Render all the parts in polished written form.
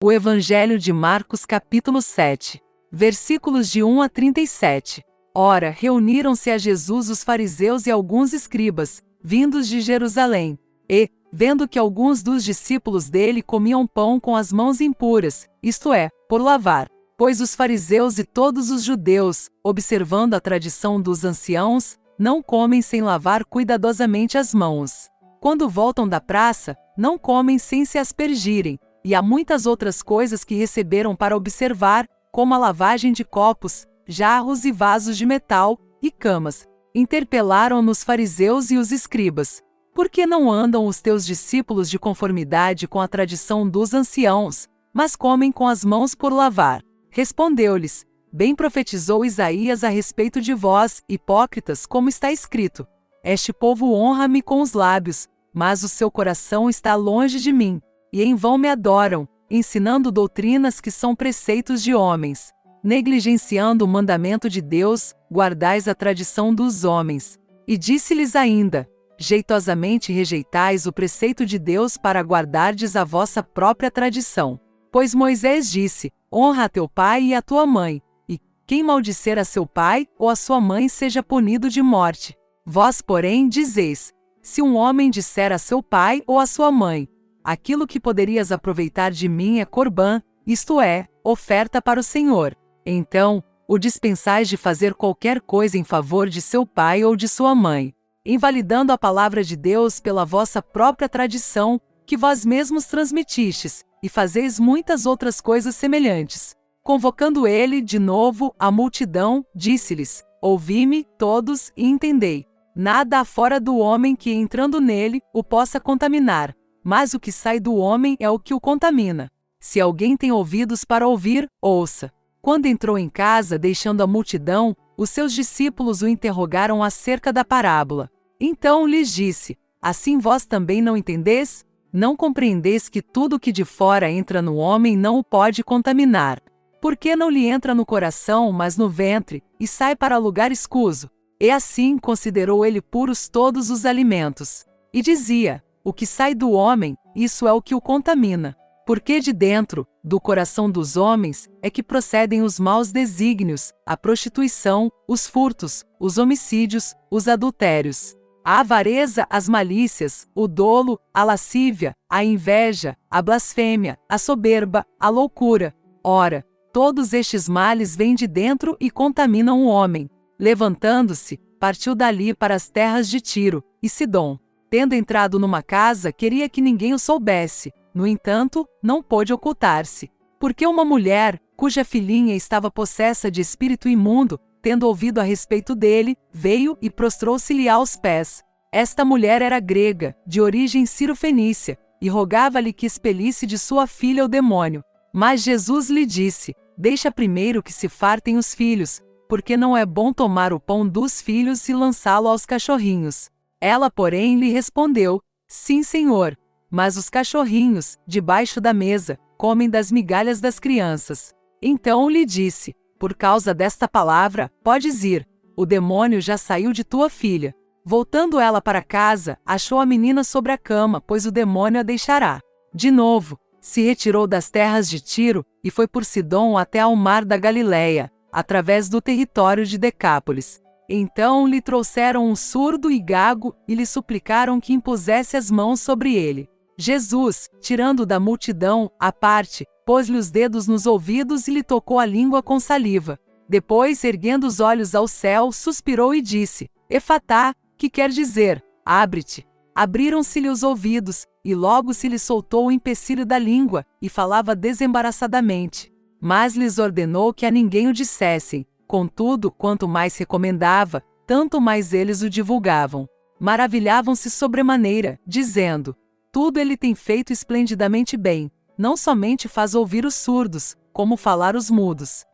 O Evangelho de Marcos capítulo 7, versículos de 1 a 37. Ora, reuniram-se a Jesus os fariseus e alguns escribas, vindos de Jerusalém, e, vendo que alguns dos discípulos dele comiam pão com as mãos impuras, isto é, por lavar. Pois os fariseus e todos os judeus, observando a tradição dos anciãos, não comem sem lavar cuidadosamente as mãos. Quando voltam da praça, não comem sem se aspergirem, e há muitas outras coisas que receberam para observar, como a lavagem de copos, jarros e vasos de metal, e camas. Interpelaram-nos fariseus e os escribas: por que não andam os teus discípulos de conformidade com a tradição dos anciãos, mas comem com as mãos por lavar? Respondeu-lhes: bem profetizou Isaías a respeito de vós, hipócritas, como está escrito: este povo honra-me com os lábios, mas o seu coração está longe de mim, e em vão me adoram, ensinando doutrinas que são preceitos de homens. Negligenciando o mandamento de Deus, guardais a tradição dos homens. E disse-lhes ainda: jeitosamente rejeitais o preceito de Deus para guardardes a vossa própria tradição. Pois Moisés disse: honra a teu pai e a tua mãe, e quem maldisser a seu pai ou a sua mãe seja punido de morte. Vós, porém, dizeis: se um homem disser a seu pai ou a sua mãe: aquilo que poderias aproveitar de mim é corbã, isto é, oferta para o Senhor, então, o dispensais de fazer qualquer coisa em favor de seu pai ou de sua mãe, invalidando a palavra de Deus pela vossa própria tradição, que vós mesmos transmitistes, e fazeis muitas outras coisas semelhantes. Convocando ele, de novo, a multidão, disse-lhes: ouvi-me, todos, e entendei. Nada há fora do homem que, entrando nele, o possa contaminar, mas o que sai do homem é o que o contamina. Se alguém tem ouvidos para ouvir, ouça. Quando entrou em casa, deixando a multidão, os seus discípulos o interrogaram acerca da parábola. Então lhes disse: assim vós também não entendeis? Não compreendeis que tudo que de fora entra no homem não o pode contaminar? Porque não lhe entra no coração, mas no ventre, e sai para lugar escuso? E assim considerou ele puros todos os alimentos. E dizia: o que sai do homem, isso é o que o contamina. Porque de dentro, do coração dos homens, é que procedem os maus desígnios, a prostituição, os furtos, os homicídios, os adultérios, a avareza, as malícias, o dolo, a lascívia, a inveja, a blasfêmia, a soberba, a loucura. Ora, todos estes males vêm de dentro e contaminam o homem. Levantando-se, partiu dali para as terras de Tiro e Sidom. Tendo entrado numa casa, queria que ninguém o soubesse. No entanto, não pôde ocultar-se. Porque uma mulher, cuja filhinha estava possessa de espírito imundo, tendo ouvido a respeito dele, veio e prostrou-se-lhe aos pés. Esta mulher era grega, de origem cirofenícia, e rogava-lhe que expelisse de sua filha o demônio. Mas Jesus lhe disse: deixa primeiro que se fartem os filhos, porque não é bom tomar o pão dos filhos e lançá-lo aos cachorrinhos. Ela, porém, lhe respondeu: sim, Senhor, mas os cachorrinhos, debaixo da mesa, comem das migalhas das crianças. Então lhe disse: por causa desta palavra, podes ir, o demônio já saiu de tua filha. Voltando ela para casa, achou a menina sobre a cama, pois o demônio a deixará. De novo, se retirou das terras de Tiro, e foi por Sidom até ao mar da Galileia, através do território de Decápolis. Então lhe trouxeram um surdo e gago, e lhe suplicaram que impusesse as mãos sobre ele. Jesus, tirando da multidão, à parte, pôs-lhe os dedos nos ouvidos e lhe tocou a língua com saliva. Depois, erguendo os olhos ao céu, suspirou e disse: Efatá, que quer dizer, abre-te. Abriram-se-lhe os ouvidos, e logo se lhe soltou o empecilho da língua, e falava desembaraçadamente. Mas lhes ordenou que a ninguém o dissessem. Contudo, quanto mais recomendava, tanto mais eles o divulgavam. Maravilhavam-se sobremaneira, dizendo: tudo ele tem feito esplendidamente bem, não somente faz ouvir os surdos, como falar os mudos.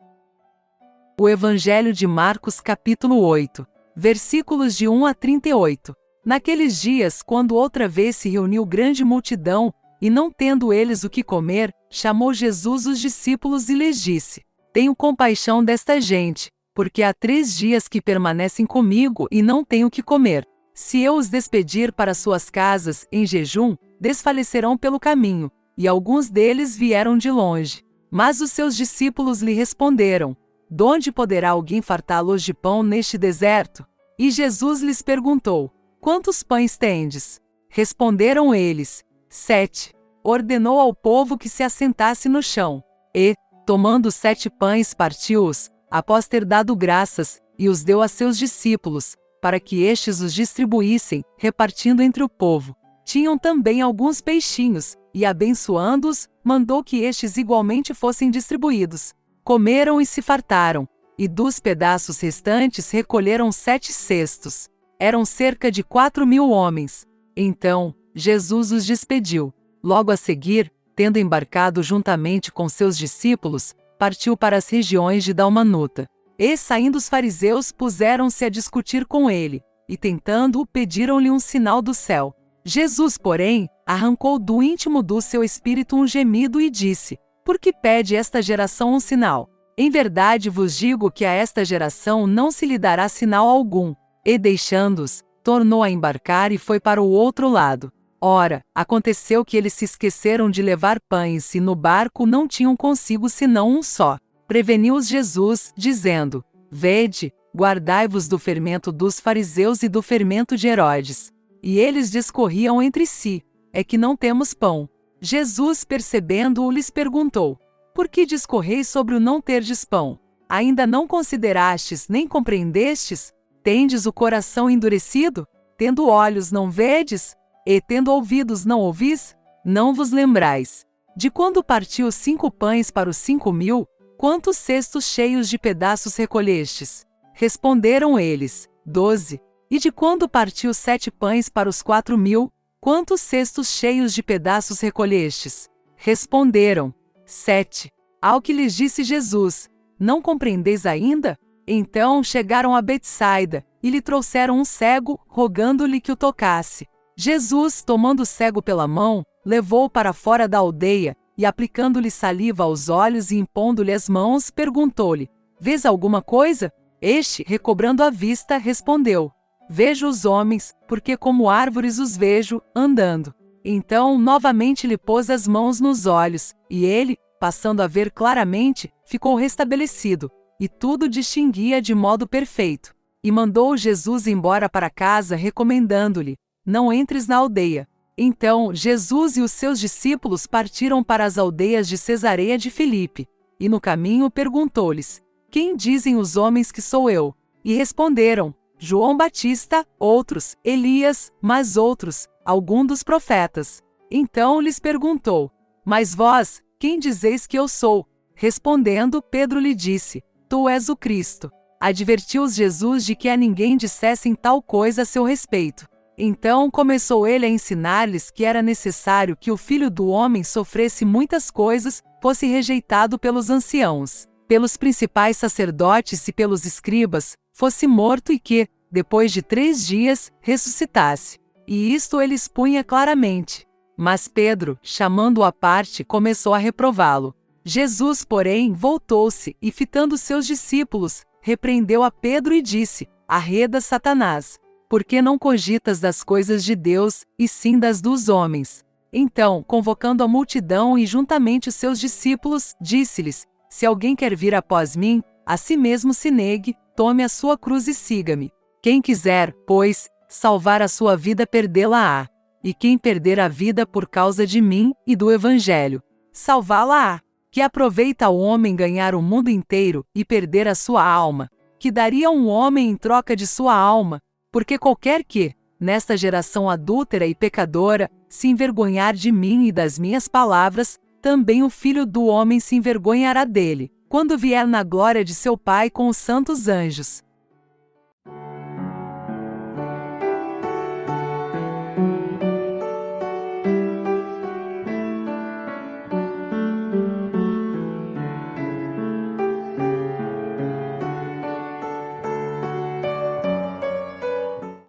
O Evangelho de Marcos capítulo 8, versículos de 1 a 38. Naqueles dias, quando outra vez se reuniu grande multidão, e não tendo eles o que comer, chamou Jesus os discípulos e lhes disse: tenho compaixão desta gente, porque há 3 dias que permanecem comigo e não têm o que comer. Se eu os despedir para suas casas, em jejum, desfalecerão pelo caminho, e alguns deles vieram de longe. Mas os seus discípulos lhe responderam: "Donde poderá alguém fartá-los de pão neste deserto?" E Jesus lhes perguntou: "Quantos pães tendes?" Responderam eles: 7. Ordenou ao povo que se assentasse no chão. E, tomando 7 pães, partiu-os, após ter dado graças, e os deu a seus discípulos, para que estes os distribuíssem, repartindo entre o povo. Tinham também alguns peixinhos, e abençoando-os, mandou que estes igualmente fossem distribuídos. Comeram e se fartaram, e dos pedaços restantes recolheram 7 cestos. Eram cerca de 4.000 homens. Então, Jesus os despediu. Logo a seguir, tendo embarcado juntamente com seus discípulos, partiu para as regiões de Dalmanuta. E, saindo os fariseus, puseram-se a discutir com ele, e tentando-o, pediram-lhe um sinal do céu. Jesus, porém, arrancou do íntimo do seu espírito um gemido e disse: "Por que pede esta geração um sinal? Em verdade vos digo que a esta geração não se lhe dará sinal algum." E deixando-os, tornou a embarcar e foi para o outro lado. Ora, aconteceu que eles se esqueceram de levar pães e no barco não tinham consigo senão um só. Preveniu-os Jesus, dizendo: "Vede, guardai-vos do fermento dos fariseus e do fermento de Herodes." E eles discorriam entre si: "É que não temos pão." Jesus, percebendo-o, lhes perguntou: "Por que discorreis sobre o não terdes pão? Ainda não considerastes nem compreendestes? Tendes o coração endurecido? Tendo olhos não vedes? E tendo ouvidos não ouvis? Não vos lembrais? De quando partiu 5 pães para os 5.000, quantos cestos cheios de pedaços recolhestes?" Responderam eles: 12. E de quando partiu 7 pães para os 4.000, quantos cestos cheios de pedaços recolhestes? Responderam: 7. Ao que lhes disse Jesus: "Não compreendeis ainda?" Então chegaram a Betsaida, e lhe trouxeram um cego, rogando-lhe que o tocasse. Jesus, tomando o cego pela mão, levou-o para fora da aldeia, e aplicando-lhe saliva aos olhos e impondo-lhe as mãos, perguntou-lhe: "Vês alguma coisa?" Este, recobrando a vista, respondeu: "Vejo os homens, porque como árvores os vejo, andando." Então novamente lhe pôs as mãos nos olhos, e ele, passando a ver claramente, ficou restabelecido, e tudo distinguia de modo perfeito. E mandou Jesus embora para casa, recomendando-lhe: "Não entres na aldeia." Então Jesus e os seus discípulos partiram para as aldeias de Cesareia de Filipe, e no caminho perguntou-lhes: "Quem dizem os homens que sou eu?" E responderam: "João Batista, outros, Elias, mas outros, algum dos profetas." Então lhes perguntou: "Mas vós, quem dizeis que eu sou?" Respondendo, Pedro lhe disse: "Tu és o Cristo." Advertiu-os Jesus de que a ninguém dissessem tal coisa a seu respeito. Então começou ele a ensinar-lhes que era necessário que o Filho do Homem sofresse muitas coisas, fosse rejeitado pelos anciãos, pelos principais sacerdotes e pelos escribas, fosse morto e que, depois de 3 dias, ressuscitasse. E isto ele expunha claramente. Mas Pedro, chamando-o à parte, começou a reprová-lo. Jesus, porém, voltou-se e, fitando seus discípulos, repreendeu a Pedro e disse: "Arreda, Satanás! Porque não cogitas das coisas de Deus, e sim das dos homens." Então, convocando a multidão e juntamente os seus discípulos, disse-lhes: "Se alguém quer vir após mim, a si mesmo se negue, tome a sua cruz e siga-me. Quem quiser, pois, salvar a sua vida, perdê-la-á. E quem perder a vida por causa de mim e do Evangelho, salvá-la-á. Que aproveita ao homem ganhar o mundo inteiro e perder a sua alma? Que daria um homem em troca de sua alma? Porque qualquer que, nesta geração adúltera e pecadora, se envergonhar de mim e das minhas palavras, também o Filho do Homem se envergonhará dele, quando vier na glória de seu Pai com os santos anjos."